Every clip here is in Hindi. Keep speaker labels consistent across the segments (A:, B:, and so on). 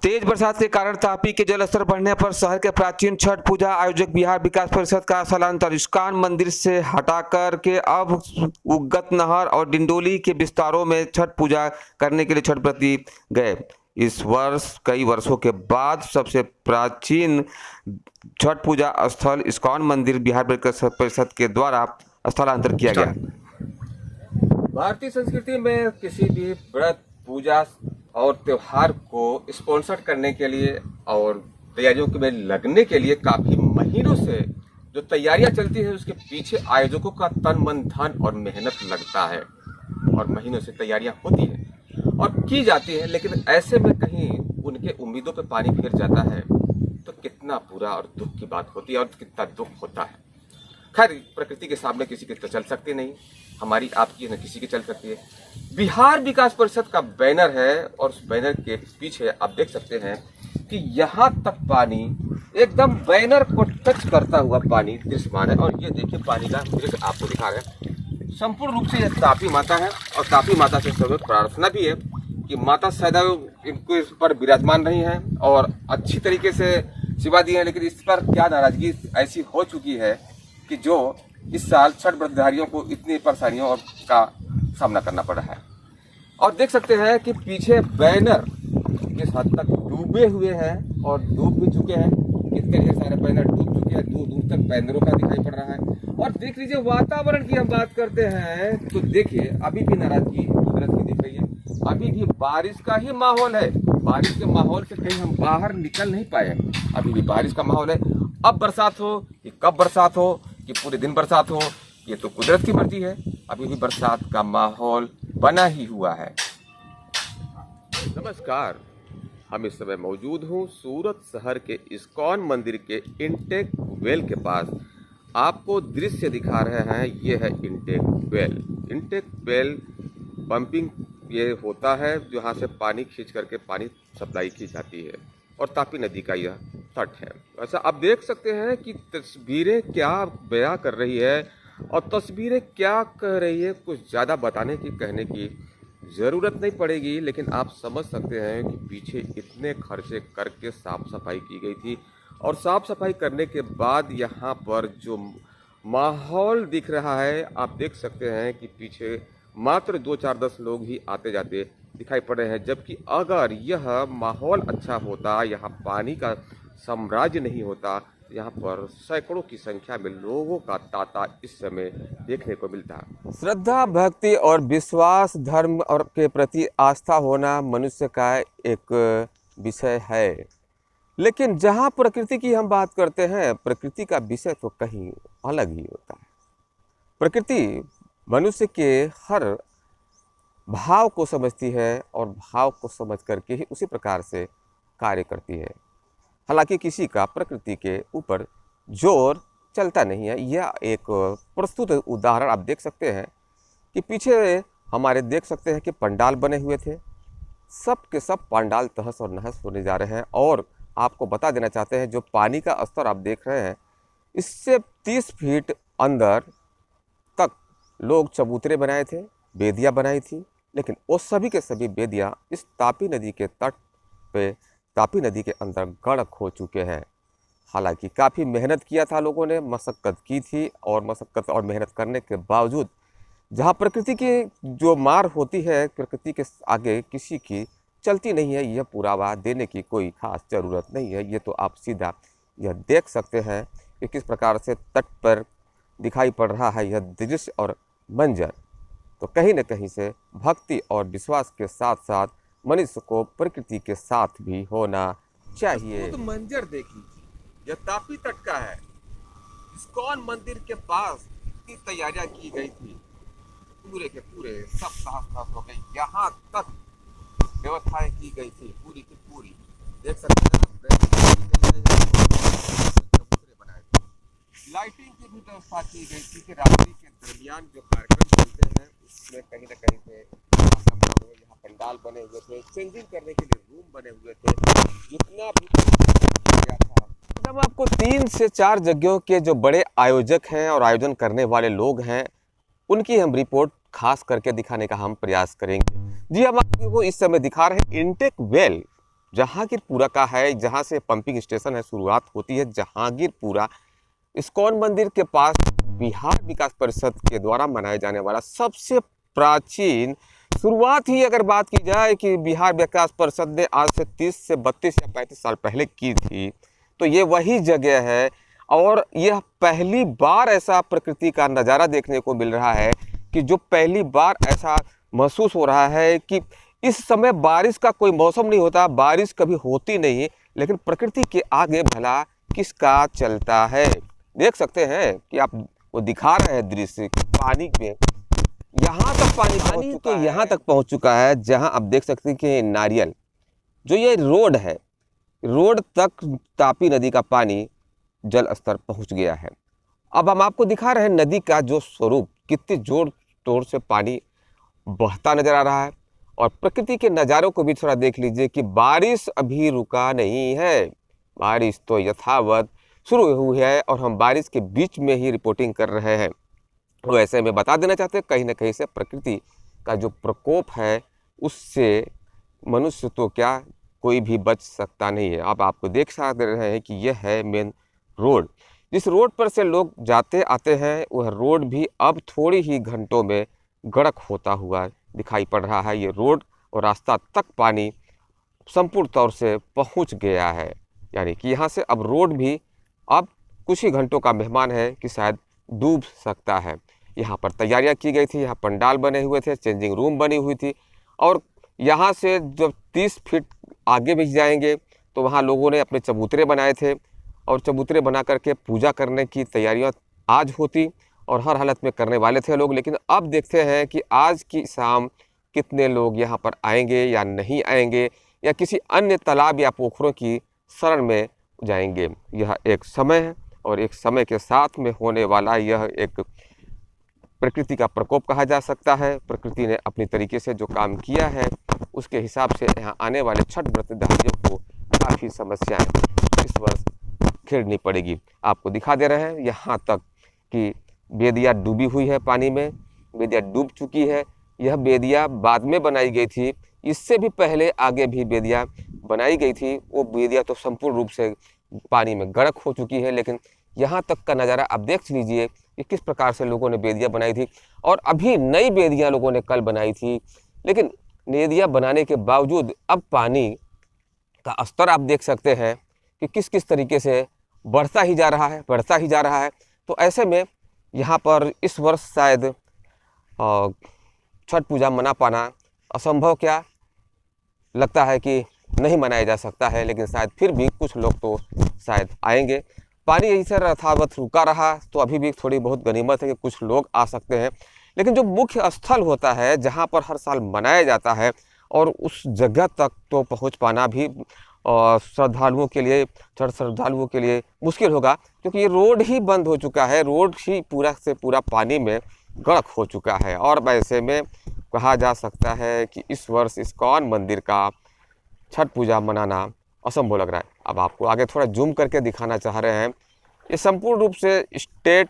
A: तेज बरसात के कारण तापी के जलस्तर बढ़ने पर शहर के प्राचीन छठ पूजा आयोजक बिहार विकास परिषद का स्थलांतर इस्कॉन मंदिर से हटाकर के अब उगत नहर और डिंडोली के विस्तारों में छठ पूजा करने के लिए छठ व्रती गए। इस वर्ष कई वर्षों के बाद सबसे प्राचीन छठ पूजा स्थल इस्कॉन मंदिर बिहार विकास परिषद के द्वारा स्थलांतर किया गया।
B: भारतीय संस्कृति में किसी भी व्रत, पूजा और त्योहार को स्पॉन्सर करने के लिए और तैयारियों में लगने के लिए काफी महीनों से जो तैयारियां चलती है उसके पीछे आयोजकों का तन मन धन और मेहनत लगता है और महीनों से तैयारियां होती है और की जाती है। लेकिन ऐसे में कहीं उनके उम्मीदों पे पानी फिर जाता है तो कितना बुरा और दुख की बात होती है और कितना दुख होता है। खैर, प्रकृति के सामने किसी की तो चल सकती नहीं, हमारी आपकी न किसी की चल सकती है। बिहार विकास परिषद का बैनर है और उस बैनर के पीछे आप देख सकते हैं कि यहाँ तक पानी एकदम बैनर को टच करता हुआ पानी दृश्यमान है। और ये देखिए पानी का दृश्य आपको दिखा रहे हैं। संपूर्ण रूप से यह तापी माता है और तापी माता से सब प्रार्थना भी है कि माता सदैव इनको इस पर विराजमान रही है और अच्छी तरीके से सेवा दी है। लेकिन इस पर क्या नाराजगी ऐसी हो चुकी है कि जो इस साल छठ व्रतधारियों को इतनी परेशानियों का सामना करना पड़ा है। और देख सकते हैं कि पीछे बैनर किस हद तक डूबे हुए हैं और डूब भी चुके हैं। कितने ढेर सारे बैनर डूब चुके हैं, दूर दूर तक बैनरों का दिखाई पड़ रहा है। और देख लीजिए वातावरण की हम बात करते हैं तो देखिए अभी भी नाराजगी कुदरत की दिख रही है। अभी भी बारिश का ही माहौल है। बारिश के माहौल से कहीं हम बाहर निकल नहीं पाए। अभी भी बारिश का माहौल है। अब बरसात हो कि कब बरसात हो कि पूरे दिन बरसात हो, ये तो कुदरत की मर्जी है। अभी भी बरसात का माहौल बना ही हुआ है। नमस्कार, हम इस समय मौजूद हूँ सूरत शहर के इस्कॉन मंदिर के इंटेक वेल के पास। आपको दृश्य दिखा रहे हैं, ये है intake well. Intake well pumping ये होता है जहाँ से पानी खींच करके पानी सप्लाई की जाती है और तापी नदी का यह तट है। ऐसा आप देख सकते हैं कि तस्वीरें क्या बयां कर रही है और तस्वीरें क्या कह रही है। कुछ ज़्यादा बताने की कहने की ज़रूरत नहीं पड़ेगी, लेकिन आप समझ सकते हैं कि पीछे इतने खर्चे करके साफ़ सफाई की गई थी और साफ़ सफाई करने के बाद यहाँ पर जो माहौल दिख रहा है आप देख सकते हैं कि पीछे मात्र 2-4-10 लोग ही आते जाते दिखाई पड़ रहे हैं। जबकि अगर यह माहौल अच्छा होता, यहाँ पानी का साम्राज्य नहीं होता, यहाँ पर सैकड़ों की संख्या में लोगों का तांता इस समय देखने को मिलता।
A: श्रद्धा, भक्ति और विश्वास, धर्म और के प्रति आस्था होना मनुष्य का एक विषय है। लेकिन जहाँ प्रकृति की हम बात करते हैं, प्रकृति का विषय तो कहीं अलग ही होता है। प्रकृति मनुष्य के हर भाव को समझती है और भाव को समझ करके ही उसी प्रकार से कार्य करती है। हालांकि किसी का प्रकृति के ऊपर जोर चलता नहीं है। यह एक प्रस्तुत उदाहरण आप देख सकते हैं कि पीछे हमारे देख सकते हैं कि पंडाल बने हुए थे। सब के सब पंडाल तहस और नहस होने जा रहे हैं। और आपको बता देना चाहते हैं जो पानी का स्तर आप देख रहे हैं, इससे 30 फीट अंदर तक लोग चबूतरे बनाए थे, बेदियाँ बनाई थी। लेकिन वो सभी के सभी बेदियाँ इस तापी नदी के तट पे, तापी नदी के अंदर गड़क हो चुके हैं। हालांकि काफ़ी मेहनत किया था लोगों ने, मशक्क़त की थी और मशक्क़त और मेहनत करने के बावजूद जहाँ प्रकृति की जो मार होती है, प्रकृति के आगे किसी की चलती नहीं है। यह पुरावा देने की कोई खास ज़रूरत नहीं है। ये तो आप सीधा यह देख सकते हैं कि किस प्रकार से तट पर दिखाई पड़ रहा है यह दृश्य और मंजर। तो कहीं न कहीं से भक्ति और विश्वास के साथ साथ मनुष्य को प्रकृति के साथ भी होना चाहिए।
B: तो मंजर देखिए, यह तापी तट का है। इस्कॉन मंदिर के पास इतनी तैयारियां की गई थी, पूरे के पूरे सब साफ हो गई। यहाँ तक व्यवस्थाएं की गई थी पूरी की पूरी। देख सकते हैं चबूतरे बनाए थे, लाइटिंग की भी व्यवस्था की गई थी कि रात्रि के दरमियान जो कार्यक्रम चलते हैं उसमें कहीं न कहीं से यहाँ पंडाल बने हुए थे, चेंजिंग करने के लिए रूम बने हुए थे। जितना भी किया था,
A: जब आपको 3 से 4 जगहों के जो बड़े आयोजक हैं और आयोजन करने वाले लोग हैं, उनकी हम रिपोर्ट खास करके दिखाने का हम प्रयास करेंगे। जी, हम आपको इस समय दिखा रहे हैं इंटेक वेल जहांगीरपुरा का है, जहां से पंपिंग स्टेशन है, शुरुआत होती है जहांगीरपुरा। इस्कॉन मंदिर के पास बिहार विकास परिषद के द्वारा मनाए जाने वाला सबसे प्राचीन, शुरुआत ही अगर बात की जाए कि बिहार विकास परिषद ने आज से 30 से 32 या 35 साल पहले की थी, तो ये वही जगह है। और यह पहली बार ऐसा प्रकृति का नज़ारा देखने को मिल रहा है कि जो पहली बार ऐसा महसूस हो रहा है कि इस समय बारिश का कोई मौसम नहीं होता, बारिश कभी होती नहीं, लेकिन प्रकृति के आगे भला किसका चलता है। देख सकते हैं कि आप वो दिखा रहे हैं दृश्य, पानी में यहाँ तक पानी तो यहाँ तक पहुँच चुका है, जहाँ आप देख सकते हैं कि नारियल जो ये रोड है, रोड तक तापी नदी का पानी जल स्तर पहुँच गया है। अब हम आपको दिखा रहे हैं नदी का जो स्वरूप, कितनी जोर तोड़ से पानी बहता नजर आ रहा है। और प्रकृति के नज़ारों को भी थोड़ा देख लीजिए कि बारिश अभी रुका नहीं है, बारिश तो यथावत शुरू हुई है और हम बारिश के बीच में ही रिपोर्टिंग कर रहे हैं। तो ऐसे में बता देना चाहते हैं, कहीं ना कहीं से प्रकृति का जो प्रकोप है उससे मनुष्य तो क्या कोई भी बच सकता नहीं है। अब आपको देख सकते रहे हैं कि यह है मेन रोड, जिस रोड पर से लोग जाते आते हैं, वह रोड भी अब थोड़ी ही घंटों में गड़क होता हुआ दिखाई पड़ रहा है। ये रोड और रास्ता तक पानी संपूर्ण तौर से पहुंच गया है, यानी कि यहाँ से अब रोड भी अब कुछ ही घंटों का मेहमान है कि शायद डूब सकता है। यहाँ पर तैयारियां की गई थी, यहाँ पंडाल बने हुए थे, चेंजिंग रूम बनी हुई थी, और यहाँ से जब 30 फीट आगे भी जाएंगे तो वहाँ लोगों ने अपने चबूतरे बनाए थे और चबूतरे बना करके पूजा करने की तैयारियां आज होती और हर हालत में करने वाले थे लोग। लेकिन अब देखते हैं कि आज की शाम कितने लोग यहाँ पर आएंगे या नहीं आएंगे, या किसी अन्य तालाब या पोखरों की शरण में जाएंगे। यह एक समय है और एक समय के साथ में होने वाला यह एक प्रकृति का प्रकोप कहा जा सकता है। प्रकृति ने अपनी तरीके से जो काम किया है उसके हिसाब से यहाँ आने वाले छठ व्रतधारियों को काफ़ी समस्याएं इस वर्ष खेड़नी पड़ेगी। आपको दिखा दे रहे हैं यहाँ तक कि बेदिया डूबी हुई है पानी में, बेदिया डूब चुकी है। यह बेदिया बाद में बनाई गई थी, इससे भी पहले आगे भी बेदिया बनाई गई थी। वो बेदिया तो संपूर्ण रूप से पानी में गड़क हो चुकी है, लेकिन यहाँ तक का नज़ारा आप देख लीजिए कि किस प्रकार से लोगों ने बेदिया बनाई थी। और अभी नई बेदिया लोगों ने कल बनाई थी, लेकिन बेदिया बनाने के बावजूद अब पानी का स्तर आप देख सकते हैं कि किस किस तरीके से बढ़ता ही जा रहा है, बढ़ता ही जा रहा है। तो ऐसे में यहाँ पर इस वर्ष शायद छठ पूजा मना पाना असंभव, क्या लगता है कि नहीं मनाया जा सकता है, लेकिन शायद फिर भी कुछ लोग तो शायद आएंगे। पानी ऐसे यथावत रुका रहा तो अभी भी थोड़ी बहुत गनीमत है कि कुछ लोग आ सकते हैं, लेकिन जो मुख्य स्थल होता है जहाँ पर हर साल मनाया जाता है और उस जगह तक तो पहुँच पाना भी श्रद्धालुओं के लिए, छठ श्रद्धालुओं के लिए मुश्किल होगा, क्योंकि ये रोड ही बंद हो चुका है, रोड ही पूरा से पूरा पानी में गड़क हो चुका है। और ऐसे में कहा जा सकता है कि इस वर्ष इस्कॉन मंदिर का छठ पूजा मनाना असंभव लग रहा है। अब आपको आगे थोड़ा जूम करके दिखाना चाह रहे हैं, ये संपूर्ण रूप से स्टेट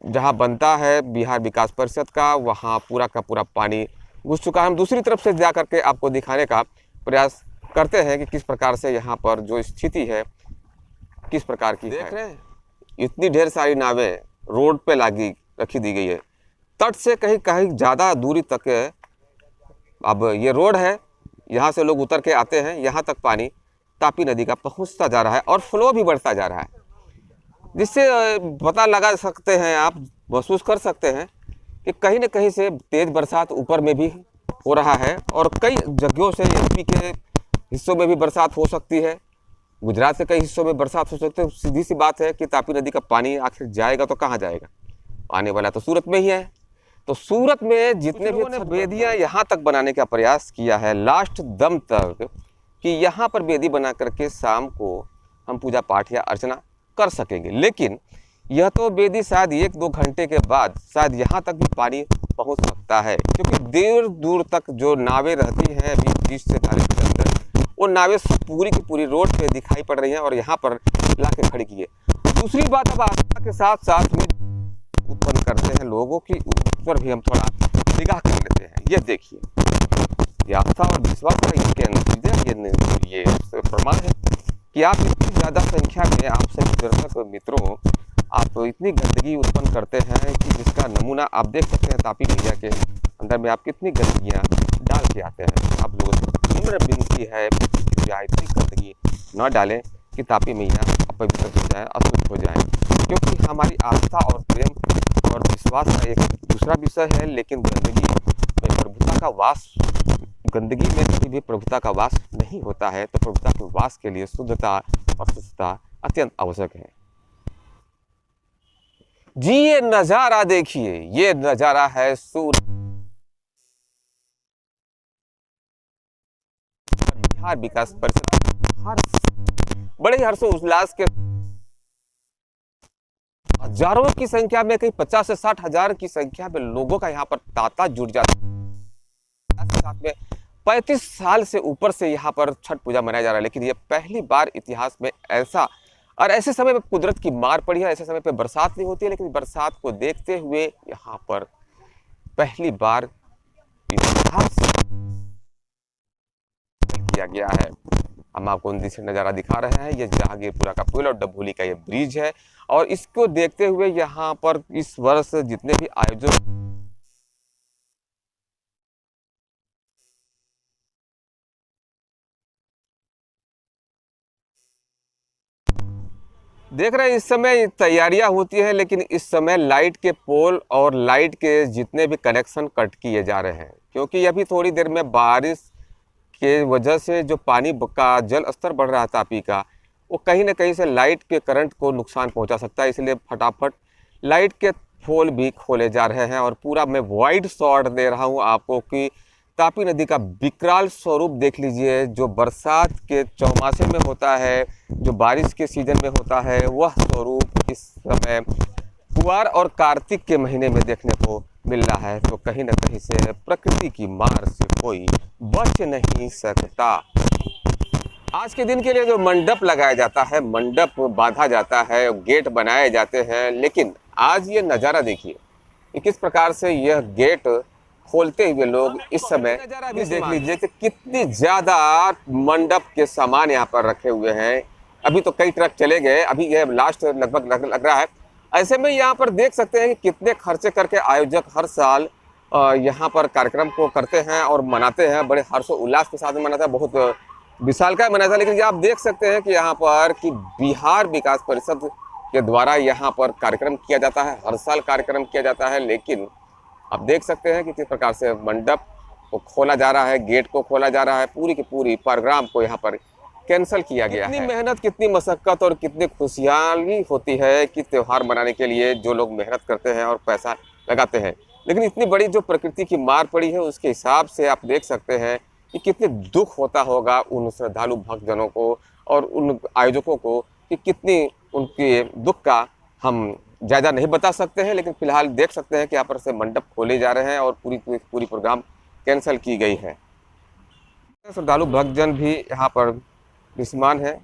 A: जहां बनता है बिहार विकास परिषद का, वहां पूरा का पूरा पानी घुस चुका है। हम दूसरी तरफ से जा करके आपको दिखाने का प्रयास करते हैं कि किस प्रकार से यहाँ पर जो स्थिति है किस प्रकार की देख रहे हैं। इतनी ढेर सारी नावें रोड पे रखी दी गई है, तट से कहीं कहीं ज़्यादा दूरी तक। अब ये रोड है, यहाँ से लोग उतर के आते हैं, यहाँ तक पानी तापी नदी का पहुँचता जा रहा है और फ्लो भी बढ़ता जा रहा है, जिससे पता लगा सकते हैं, आप महसूस कर सकते हैं कि कहीं न कहीं से तेज़ बरसात ऊपर में भी हो रहा है और कई जगहों से यूपी के हिस्सों में भी बरसात हो सकती है, गुजरात के कई हिस्सों में बरसात हो सकती है। सीधी सी बात है कि तापी नदी का पानी आखिर जाएगा तो कहाँ जाएगा, आने वाला तो सूरत में ही है। तो सूरत में जितने भी बेदियाँ यहाँ तक बनाने का प्रयास किया है लास्ट दम तक कि यहाँ पर बेदी बना करके शाम को हम पूजा पाठ या अर्चना कर सकेंगे, लेकिन यह तो बेदी शायद 1-2 घंटे के बाद शायद यहाँ तक भी पानी पहुँच सकता है, क्योंकि देर दूर तक जो नावें रहती हैं अभी 30 से 40 किलोमीटर, वो नावें पूरी की पूरी रोड पे दिखाई पड़ रही हैं और यहाँ पर ला के खड़ी की है। दूसरी बात, अब आस्था के साथ साथ में उत्पन्न करते हैं लोगों की ऊपर भी हम थोड़ा निगाह कर लेते हैं। ये देखिए, ये आस्था और विश्वास का ये प्रमाण है कि आप इतनी ज़्यादा संख्या में, आप सभी दर्शक मित्रों, आप इतनी गंदगी उत्पन्न करते हैं कि जिसका नमूना आप देख सकते हैं। तापी मैया के अंदर में आप कितनी गंदगियाँ डाल के आते हैं। आप लोगों से विनम्र विनती है कि इतनी गंदगी न डालें कि तापी मैया अपवित्र हो जाए, अशुद्ध हो जाए, क्योंकि हमारी आस्था और प्रेम और विश्वास का एक दूसरा विषय है। लेकिन गंदगी में प्रभुता का वास, गंदगी में कभी भी प्रभुता का वास नहीं होता है। तो प्रभुता के वास के लिए शुद्धता और स्वच्छता अत्यंत आवश्यक है। जी ये नजारा देखिए, ये नजारा है सूर्य बिहार विकास परिषद हर बड़े हर्षोल्लास के हजारों की संख्या में, कहीं 50 से 60 हजार की संख्या में लोगों का यहाँ पर तांता जुट जाता है। साथ में 35 साल से ऊपर से यहाँ पर छठ पूजा मनाया जा रहा है। लेकिन ये पहली बार इतिहास में ऐसा, और ऐसे समय में कुदरत की मार पड़ी है, ऐसे समय पे बरसात नहीं होती है, लेकिन बरसात को देखते हुए यहाँ पर पहली बार इतिहास किया गया है। हम आपको नीचे नज़ारा दिखा रहे हैं। ये जहांगीरपुरा का पुल और डभोली का ये ब्रिज है, और इसको देखते हुए यहाँ पर इस वर्ष जितने भी आयोजन देख रहे हैं, इस समय तैयारियां होती हैं, लेकिन इस समय लाइट के पोल और लाइट के जितने भी कनेक्शन कट किए जा रहे हैं, क्योंकि अभी थोड़ी देर में बारिश के वजह से जो पानी का जल स्तर बढ़ रहा है तापी का, वो कहीं ना कहीं से लाइट के करंट को नुकसान पहुंचा सकता है। इसलिए फटाफट लाइट के पोल भी खोले जा रहे हैं। और पूरा मैं वाइड शॉट दे रहा हूं आपको कि तापी नदी का विकराल स्वरूप देख लीजिए, जो बरसात के चौमासे में होता है, जो बारिश के सीजन में होता है, वह स्वरूप इस समय कुआर और कार्तिक के महीने में देखने को मिल रहा है। तो कहीं ना कहीं से प्रकृति की मार से कोई बच नहीं सकता। आज के दिन के लिए जो मंडप लगाया जाता है, मंडप बांधा जाता है, गेट बनाए जाते हैं, लेकिन आज ये नज़ारा देखिए कि किस प्रकार से यह गेट खोलते हुए लोग इस समय नज़ारा भी देख लीजिए कि कितनी ज़्यादा मंडप के सामान यहाँ पर रखे हुए हैं। अभी तो कई ट्रक चले गए, अभी यह लास्ट लगभग लग रहा है। ऐसे में यहाँ पर देख सकते हैं कि कितने खर्चे करके आयोजक हर साल यहाँ पर कार्यक्रम को करते हैं और मनाते हैं। बड़े हर्षोल्लास के साथ में मनाता है, बहुत विशालकाय मनाता है। लेकिन ये आप देख सकते हैं कि यहाँ पर कि बिहार विकास परिषद के द्वारा यहाँ पर कार्यक्रम किया जाता है, हर साल कार्यक्रम किया जाता है। लेकिन आप देख सकते हैं कि किस प्रकार से मंडप को खोला जा रहा है, गेट को खोला जा रहा है, पूरी की पूरी प्रोग्राम को यहाँ पर कैंसिल किया गया है। कितनी मेहनत, कितनी मशक्कत और कितनी खुशहाली होती है कि त्यौहार मनाने के लिए जो लोग मेहनत करते हैं और पैसा लगाते हैं। लेकिन इतनी बड़ी जो प्रकृति की मार पड़ी है, उसके हिसाब से आप देख सकते हैं कि कितने दुख होता होगा उन श्रद्धालु भक्तजनों को और उन आयोजकों को, कि कितनी उनके दुख का हम ज़्यादा नहीं बता सकते हैं। लेकिन फिलहाल देख सकते हैं कि यहाँ पर से मंडप खोले जा रहे हैं और पूरी पूरी प्रोग्राम कैंसिल की गई है। श्रद्धालु भक्तजन भी यहाँ पर विस्मान है।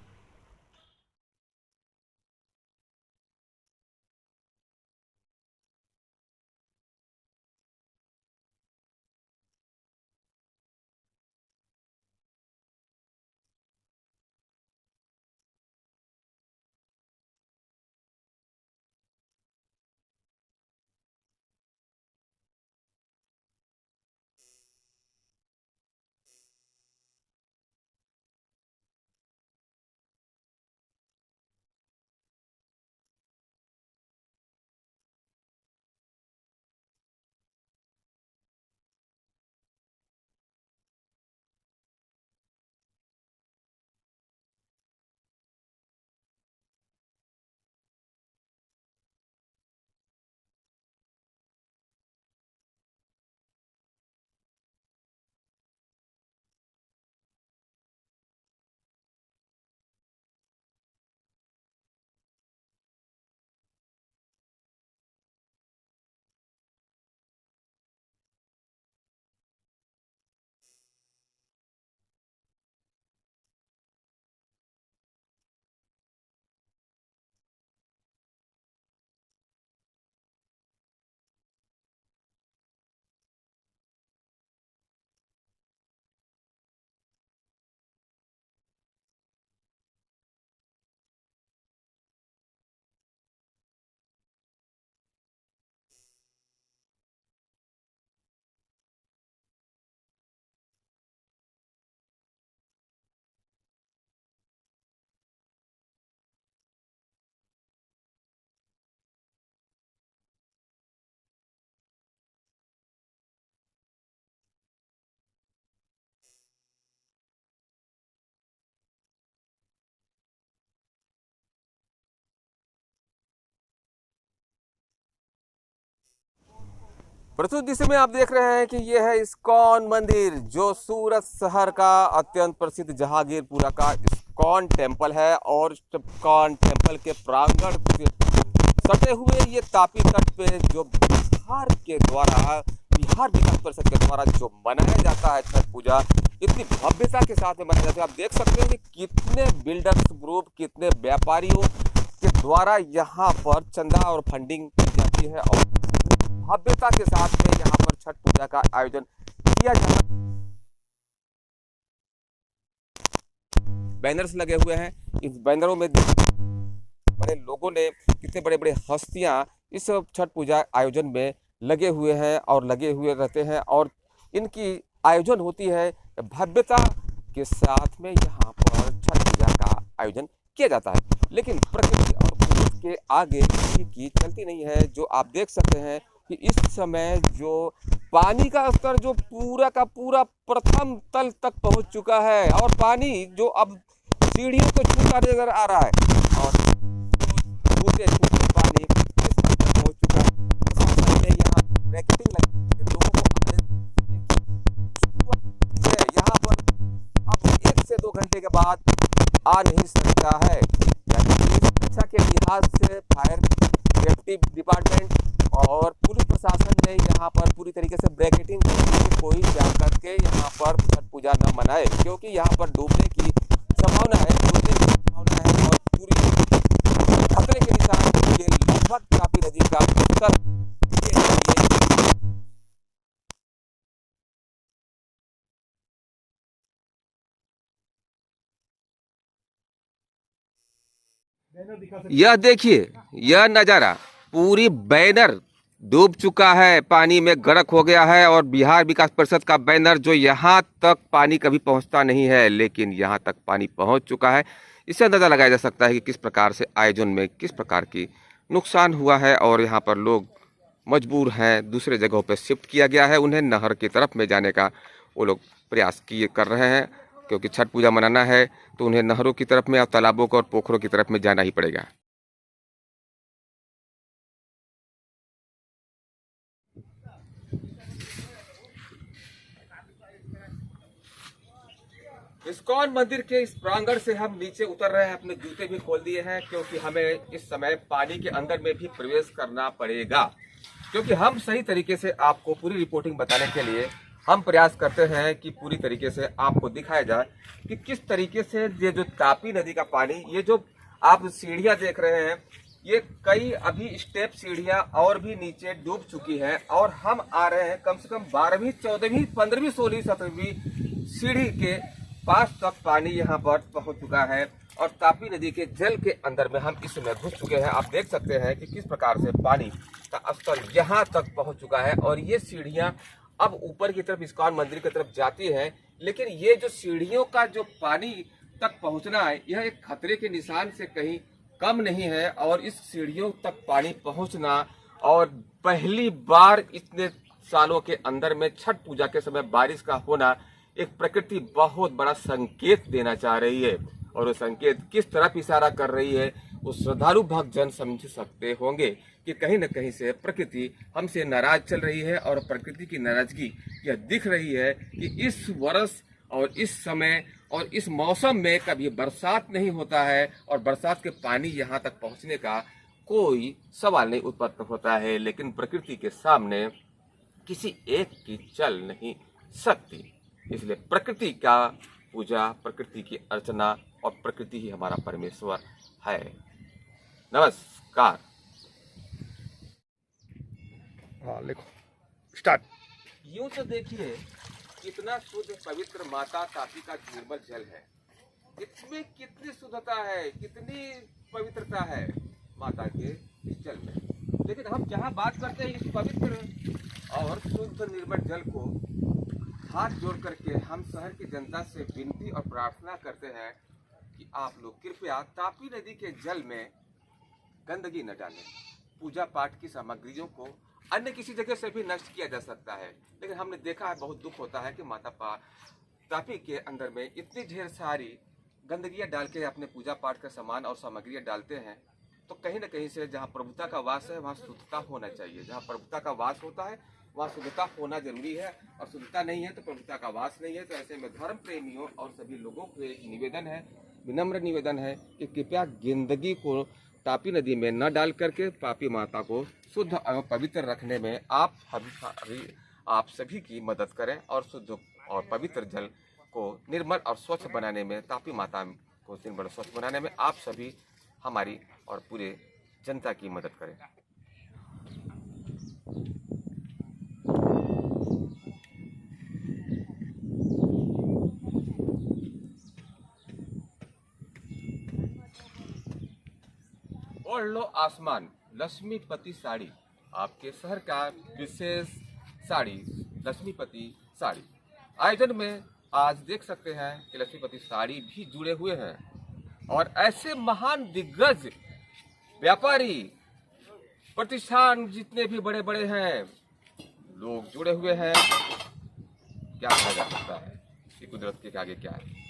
A: प्रस्तुत दृश्य में आप देख रहे हैं कि यह है इस्कॉन मंदिर, जो सूरत शहर का अत्यंत प्रसिद्ध जहांगीरपुरा का इस्कॉन टेम्पल है। और इस्कॉन टेम्पल के प्रांगण से सटे हुए ये तापी तट पे जो बिहार विकास परिषद के द्वारा जो मनाया जाता है छठ पूजा, इतनी भव्यता के साथ में मनाया जाता है। आप देख सकते हैं कि कितने बिल्डर्स ग्रुप, कितने व्यापारियों के द्वारा यहाँ पर चंदा और फंडिंग की जाती है और भव्यता के साथ में यहाँ पर छठ पूजा का आयोजन किया जाता है। बैनर्स लगे हुए हैं, इस बैनरों में बड़े लोगों ने, कितने बड़े बड़े हस्तियां इस छठ पूजा आयोजन में लगे हुए हैं और लगे हुए रहते हैं। और इनकी आयोजन होती है भव्यता के साथ में, यहाँ पर छठ पूजा का आयोजन किया जाता है। लेकिन प्रकृति और कुदरत के आगे किसी की चलती नहीं है। जो आप देख सकते हैं कि इस समय जो पानी का स्तर जो पूरा का पूरा प्रथम तल तक पहुंच चुका है और पानी जो अब सीढ़ियों को छूता नजर आ रहा है और छूते छूते पानी इस हद तक पहुंच चुका है। प्रशासन ने यहाँ ब्रैकेटिंग लगी, लोगों को यहाँ पर अब 1 से 2 घंटे के बाद आ नहीं सकता है। यानी कि सुरक्षा के लिहाज से फायर सेफ्टी डिपार्टमेंट और पुलिस प्रशासन ने यहाँ पर पूरी तरीके से ब्रैकेटिंग करके कोई जाकर के यहाँ पर छठ पूजा न मनाए, क्योंकि यहाँ पर डूबने की संभावना है, और पूरी खतरे के निशान के लगभग तापी नदी का स्तर यह देखिए, यह नज़ारा, पूरी बैनर डूब चुका है, पानी में गर्क हो गया है। और बिहार विकास परिषद का बैनर जो यहाँ तक पानी कभी पहुँचता नहीं है, लेकिन यहाँ तक पानी पहुँच चुका है। इससे अंदाज़ा लगाया जा सकता है कि किस प्रकार से आयोजन में किस प्रकार की नुकसान हुआ है। और यहाँ पर लोग मजबूर हैं, दूसरे जगहों पर शिफ्ट किया गया है। उन्हें नहर की तरफ में जाने का वो लोग प्रयास कर रहे हैं, क्योंकि छठ पूजा मनाना है तो उन्हें नहरों की तरफ में और तालाबों को और पोखरों की तरफ में जाना ही पड़ेगा। इस्कॉन मंदिर के इस प्रांगण से हम नीचे उतर रहे हैं, अपने जूते भी खोल दिए हैं, क्योंकि हमें इस समय पानी के अंदर में भी प्रवेश करना पड़ेगा। क्योंकि हम सही तरीके से आपको पूरी रिपोर्टिंग बताने के लिए हम प्रयास करते हैं कि पूरी तरीके से आपको दिखाया जाए कि किस तरीके से ये जो तापी नदी का पानी, ये जो आप सीढ़ियां देख रहे हैं, ये कई अभी स्टेप सीढ़ियां और भी नीचे डूब चुकी हैं। और हम आ रहे हैं कम से कम 12वीं 14वीं 15वीं 16वीं 17वीं सीढ़ी के पास तक पानी यहाँ पर पहुँच चुका है। और तापी नदी के जल के अंदर में हम इस समय घुस चुके हैं। आप देख सकते हैं कि किस प्रकार से पानी का स्तर यहाँ तक पहुँच चुका है। और ये सीढ़ियाँ अब ऊपर की तरफ इस्कॉन मंदिर की तरफ जाती है, लेकिन ये जो सीढ़ियों का जो पानी तक पहुँचना है, यह एक खतरे के निशान से कहीं कम नहीं है। और इस सीढ़ियों तक पानी पहुँचना और पहली बार इतने सालों के अंदर में छठ पूजा के समय बारिश का होना, एक प्रकृति बहुत बड़ा संकेत देना चाह रही है। और वो संकेत किस तरफ इशारा कर रही है, वो श्रद्धालु भक्तजन समझ सकते होंगे कि कहीं न कहीं से प्रकृति हमसे नाराज चल रही है। और प्रकृति की नाराजगी यह दिख रही है कि इस वर्ष और इस समय और इस मौसम में कभी बरसात नहीं होता है, और बरसात के पानी यहाँ तक पहुँचने का कोई सवाल नहीं उत्पन्न होता है। लेकिन प्रकृति के सामने किसी एक की चल नहीं सकती। इसलिए प्रकृति का पूजा, प्रकृति की अर्चना, और प्रकृति ही हमारा परमेश्वर है। नमस्कार।
B: हाँ लिखो, स्टार्ट।
A: यूं तो देखिए कितना शुद्ध पवित्र माता तापी का निर्मल जल है। इसमें कितनी शुद्धता है, कितनी पवित्रता है माता के इस जल में। लेकिन हम जहाँ बात करते हैं इस पवित्र और शुद्ध निर्मल जल को हाथ जोड़ करके हम शहर की जनता से विनती और प्रार्थना करते हैं कि आप लोग कृपया तापी नदी के जल में गंदगी न डालें। पूजा पाठ की सामग्रियों को अन्य किसी जगह से भी नष्ट किया जा सकता है, लेकिन हमने देखा है, बहुत दुख होता है कि तापी के अंदर में इतनी ढेर सारी गंदगियाँ डाल के अपने पूजा पाठ का सामान और सामग्रियाँ डालते हैं। तो कहीं न कहीं से जहाँ प्रभुता का वास है वहाँ शुद्धता होना चाहिए। जहाँ प्रभुता का वास होता है
B: वहाँ शुद्धता होना जरूरी है, और शुद्धता नहीं है तो पवित्रता का वास नहीं है। तो ऐसे में धर्म प्रेमियों और सभी लोगों को एक निवेदन है, विनम्र निवेदन है कि कृपया गंदगी को तापी नदी में न डाल करके पापी माता को शुद्ध एवं पवित्र रखने में आप सभी की मदद करें, और शुद्ध और पवित्र जल को निर्मल और स्वच्छ बनाने में, तापी माता को निर्मल और स्वच्छ बनाने में आप सभी हमारी और पूरे जनता की मदद करें। ओढ़ लो आसमान, लक्ष्मीपति साड़ी, आपके शहर का विशेष साड़ी लक्ष्मीपति साड़ी। आयोजन में आज देख सकते हैं कि लक्ष्मीपति साड़ी भी जुड़े हुए हैं, और ऐसे महान दिग्गज व्यापारी प्रतिष्ठान जितने भी बड़े बड़े हैं लोग जुड़े हुए हैं। क्या कहा जा सकता है कि कुदरत के आगे क्या है।